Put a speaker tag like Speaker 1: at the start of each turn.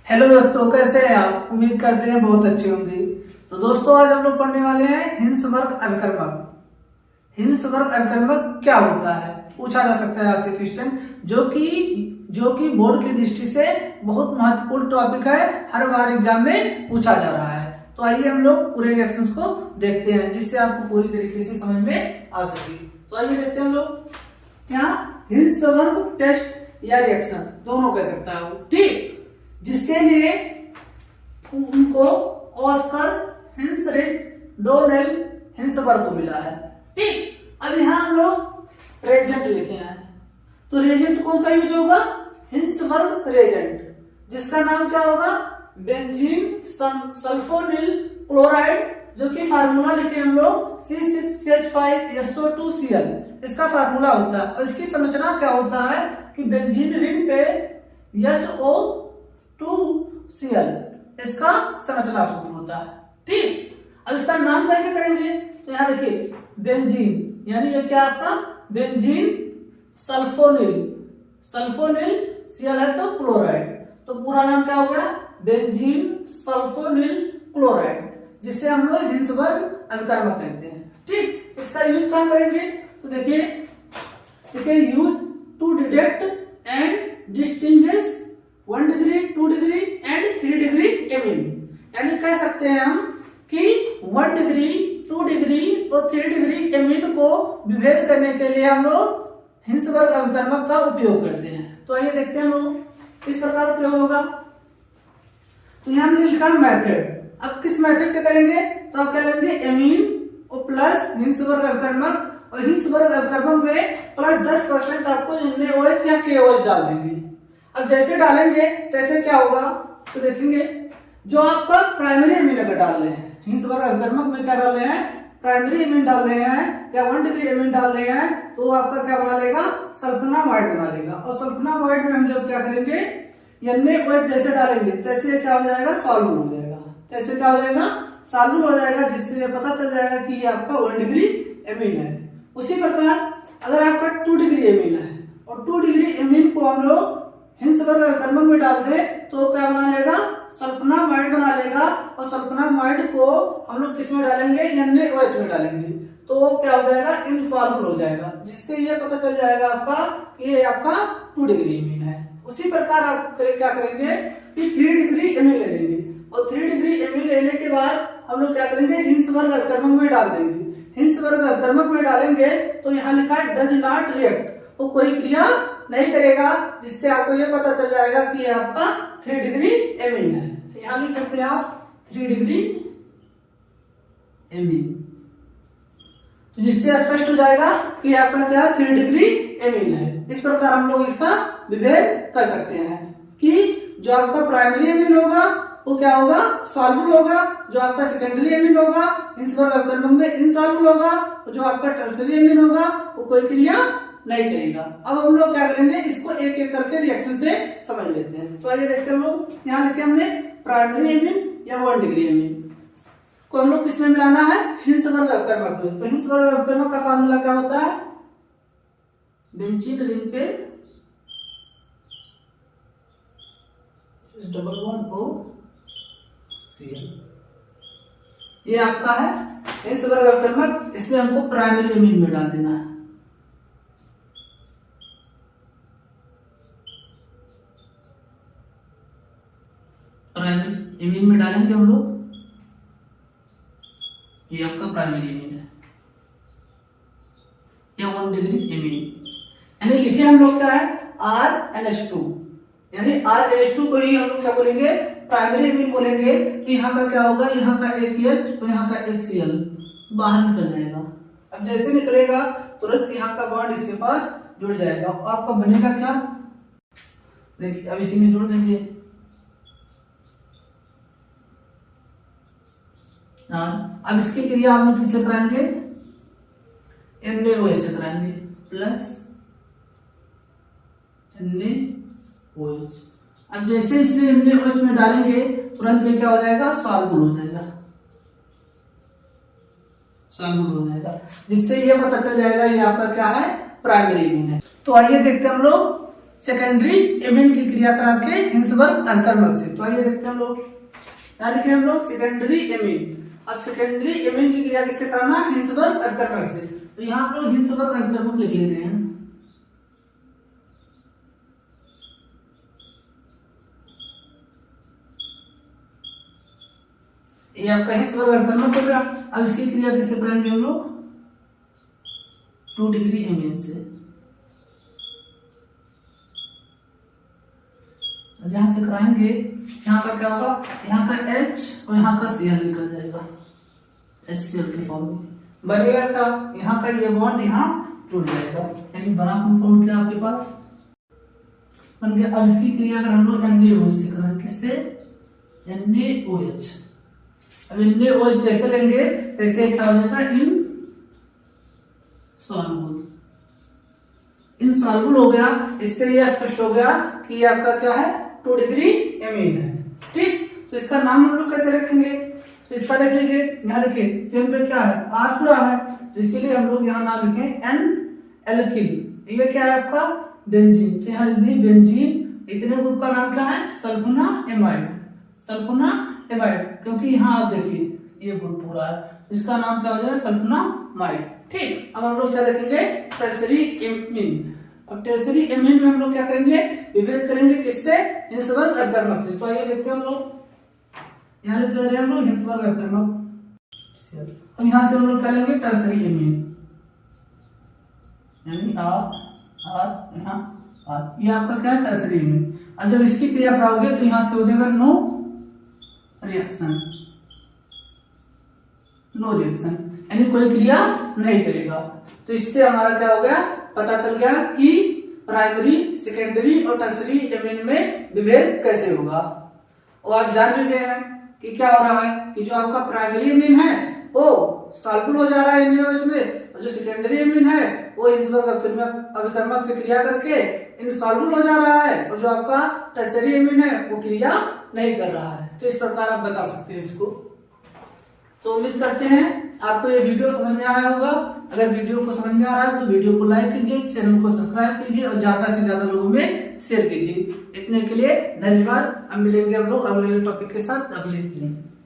Speaker 1: Hello दोस्तों, कैसे हैं आप? उम्मीद करते हैं बहुत अच्छे होंगे। तो दोस्तों, आज हम लोग पढ़ने वाले हैं हिंसवर्ग अभिकर्मक। हिंसवर्ग अभिकर्मक क्या होता है, पूछा जा सकता है आपसे क्वेश्चन, जो कि बोर्ड की दृष्टि से बहुत महत्वपूर्ण टॉपिक है, हर बार एग्जाम में पूछा जा रहा है। तो आइए हम लोग पूरे रिएक्शंस को देखते हैं, जिससे आपको पूरी तरीके से समझ में आ सके। तो आइए देखते हैं हम लोग यहाँ हिंसवर्ग टेस्ट या रिएक्शन दोनों कह सकता है वो, ठीक, जिसके लिए उनको ऑस्कर हिंसरिच डोनेल हिंसवर्ग को मिला है, ठीक। अब यहाँ हम लोग रेजेंट लिखे हैं, तो रेजेंट कौन सा यूज होगा? हिंसवर्ग रेजेंट, जिसका नाम क्या होगा? बेंजीन सल्फोनिल क्लोराइड, जो कि फार्मूला लिखे हम लोग C6H5SO2Cl, इसका फार्मूला होता है। और इसकी संरचना क्या होता है कि बेंजीन रिंग पे SO2Cl, इसका संरचना सूत्र होता है, ठीक। अब इसका नाम कैसे करेंगे? तो यहाँ देखिए, बेंजीन यानी ये क्या आपका बेंजीन सल्फोनिल, Cl है तो क्लोराइड, तो पूरा नाम क्या हो गया? बेंजीन सल्फोनिल क्लोराइड, जिसे हम लोग हिंसवर्ग अभिकर्मक कहते हैं, ठीक। इसका यूज कहाँ करेंगे? तो देखिए use to detect and distinguish 1 degree 2 degree and 3 degree amine, यानी कह सकते हैं हम कि 1 डिग्री 2 डिग्री और 3 डिग्री एमीन को विभेद करने के लिए हम लोग हिंसवर्ग अभिकर्मक का उपयोग करते हैं। तो आइए देखते हैं हम लोग इस प्रकार उपयोग होगा। तो यहाँ हमने लिखा मेथड, अब किस मेथड से करेंगे? तो आप क्या करेंगे? एमीन और प्लस हिंसवर्ग अभिकर्मक, और हिंसवर्ग अभिकर्मक में प्लस 10% आपको NaOH या KOH डाल देंगे। अब जैसे डालेंगे तैसे क्या होगा? तो देखेंगे जो आपका प्राइमरी एमीन अगर डाल रहे हैं, हिंसवर्ग अभिकर्मक में क्या डाल रहे हैं? प्राइमरी एमीन डाल रहे हैं या 1 डिग्री एमीन डाल रहे हैं, तो आपका क्या बना लेगा? सल्फोनामाइड बना लेगा। और सल्फोनामाइड में हम लोग क्या करेंगे? NaOH जैसे डालेंगे तैसे क्या हो जाएगा? सॉल्यूबल हो जाएगा। तैसे क्या हो जाएगा? सॉल्यूबल हो जाएगा, जिससे पता चल जाएगा कि ये आपका 1 डिग्री एमीन है। उसी प्रकार अगर आपका 2 डिग्री एमीन है और 2 डिग्री एमीन को हम लोग हिंसवर्ग अभिकर्मक में डाल दे तो क्या बना लेगा? सल्फोनामाइड बना लेगा। और सल्फोनामाइड को हम लोग किस में डालेंगे? NaOH में डालेंगे, तो क्या हो जाएगा? इनसॉल्युबल हो जाएगा, जिससे ये पता चल जाएगा आपका कि ये आपका 2 डिग्री एमीन है। उसी प्रकार आप क्या करेंगे कि 3 डिग्री एमीन ले लेंगे, और 3 डिग्री एमीन लेने के बाद हम लोग क्या करेंगे? हिंसवर्ग अभिकर्मक में डाल देंगे। हिंसवर्ग अभिकर्मक में डालेंगे तो यहाँ लिखा है डज नॉट रिएक्ट, वो कोई क्रिया नहीं करेगा, जिससे आपको ये पता चल जाएगा कि ये आपका 3 डिग्री एमीन है। यहाँ लिख सकते हैं आप 3 डिग्री एमीन, तो जिससे स्पष्ट हो जाएगा कि आपका क्या 3 डिग्री एमीन है। इस प्रकार हम लोग इसका विभेद कर सकते हैं कि जो आपका प्राइमरी एमीन होगा वो क्या होगा? सॉल्युबल होगा, जो आपका सेकेंडरी एमीन होगा हिंसवर्ग अभिकर्मक में इनसॉल्युबल होगा, और जो आपका टर्शियरी एमीन होगा वो कोई क्रिया नहीं करेगा। अब हम लोग क्या करेंगे? इसको एक एक करके रिएक्शन से समझ लेते हैं। तो आइए देखते हैं हम लोग, यहाँ लिखे हमने प्राइमरी एमीन या 1 डिग्री एमीन को हम लोग किसमें मिलाना है? हिंसवर्ग अभिकर्मक में। तो हिंसवर्ग अभिकर्मक का फार्मूला क्या होता है? बेंजीन रिंग पे डबल बॉन्ड O Cl, ये आपका है हिंसवर्ग अभिकर्मक। इसमें हमको प्राइमरी एमीन में डाल देना है। प्राइमरी एमीन में डालेंगे हम लोग, ये आपका प्राइमरी एमीन है या 1 डिग्री एमीन, यानी लिखे हम लोग क्या है? RNH2, यानी RNH2 को ही हम लोग क्या बोलेंगे? प्राइमरी एमीन बोलेंगे। तो यहाँ का क्या होगा? यहाँ का एक H और यहाँ का एक Cl बाहर निकल जाएगा। अब जैसे निकलेगा तुरंत यहाँ का बॉन्ड इसके पास जुड़ जाएगा। आपका बनेगा क्या? देखिए, अब इसी में जोड़ देंगे। अब इसकी क्रिया आप लोग किससे कराएंगे? NaOH से कराएंगे, प्लस NaOH। अब जैसे इसमें NaOH में डालेंगे तुरंत ये क्या हो जाएगा? सॉल्युबल हो जाएगा, जिससे ये पता चल जाएगा ये आपका क्या है? प्राइमरी एमीन है। तो आइए देखते हैं हम लोग सेकेंडरी एमीन की क्रिया करा के हिंसबर्ग अभिकर्मक से। तो आइए देखते हैं हम लोग, यहाँ लिखे हम लोग सेकेंडरी एमीन। अब सेकेंडरी एमीन की क्रिया किससे कराना, हिंसबर्ग अभिकर्मक से। तो यहाँ हम लोग हिंसबर्ग अभिकर्मक लिख ले रहे हैं। ये आपका हिंसबर्ग अभिकर्मक हो गया। अब इसकी क्रिया किससे कराएंगे हम लोग, 2 डिग्री एमीन से। अब यहां से कराएंगे, यहाँ का क्या होगा, यहाँ का H और यहाँ का Cl निकल जाएगा, HCl के फॉर्म में बनेगा था। यहाँ का ये बॉन्ड यहाँ टूट जाएगा, यानी बना कंपाउंड क्या आपके पास बन गया। अब इसकी क्रिया अगर हम लोग NaOH से कराएं, किससे, NaOH। अब NaOH जैसे लेंगे तैसे क्या हो जाएगा, इनसॉल्युबल हो गया। इससे यह स्पष्ट हो गया कि ये आपका क्या है, 2 डिग्री एमीन है। ठीक, तो इसका नाम हम लोग कैसे रखेंगे, तो इसका देख लीजिए, यहाँ देखिए इन पे क्या है, R जुड़ा है, तो इसीलिए हम लोग यहाँ नाम लिखें N-एल्किल। ये क्या है आपका, बेंजीन। तो यहाँ लिख दिए बेंजीन। इतने ग्रुप का नाम क्या है, सल्फोनामाइड। सल्फोनामाइड, क्योंकि यहाँ आप देखिए ये ग्रुप पूरा है, इसका नाम क्या हो जाएगा, सल्फोनामाइड। ठीक, अब हम लोग क्या देखेंगे, टर्सरी एमीन। अब टर्सरी एमीन में हम लोग क्या करेंगे, विभेद करेंगे किससे, हिंसबर्ग अभिकर्मक से। तो आइए देखते हैं हम लोग, यहाँ लिख रहे हैं हम लोग हिंसबर्ग अभिकर्मक। अब यहाँ से हम लोग क्या लेंगे, टर्सरी एमीन, यानी R यहाँ R, ये आपका क्या है, टर्सरी एमीन। अब जब इसकी क्रिया कराओगे तो यहाँ से हो जाएगा नो रिएक्शन, यानी कोई क्रिया नहीं करेगा। तो इससे हमारा क्या हो गया, पता चल गया कि प्राइमरी, सेकेंडरी और टर्सरी एमीन में विभेद कैसे होगा। और आप जान भी गए हैं कि क्या हो रहा है, कि जो आपका प्राइमरी एमीन है वो सॉल्युबल हो जा रहा है NaOH में, और जो सेकेंडरी एमीन है वो हिंसबर्ग अभिकर्मक से क्रिया करके इनसॉल्युबल हो जा रहा है, और जो आपका टर्सरी एमीन है वो क्रिया नहीं कर रहा है। तो इस प्रकार आप बता सकते हैं इसको। तो उम्मीद करते हैं आपको ये वीडियो समझ में आया होगा। अगर वीडियो को समझ में आ रहा है तो वीडियो को लाइक कीजिए, चैनल को सब्सक्राइब कीजिए और ज्यादा से ज्यादा लोगों में शेयर कीजिए। इतने के लिए धन्यवाद। अब मिलेंगे हम लोग अगले टॉपिक के साथ अगले दिन।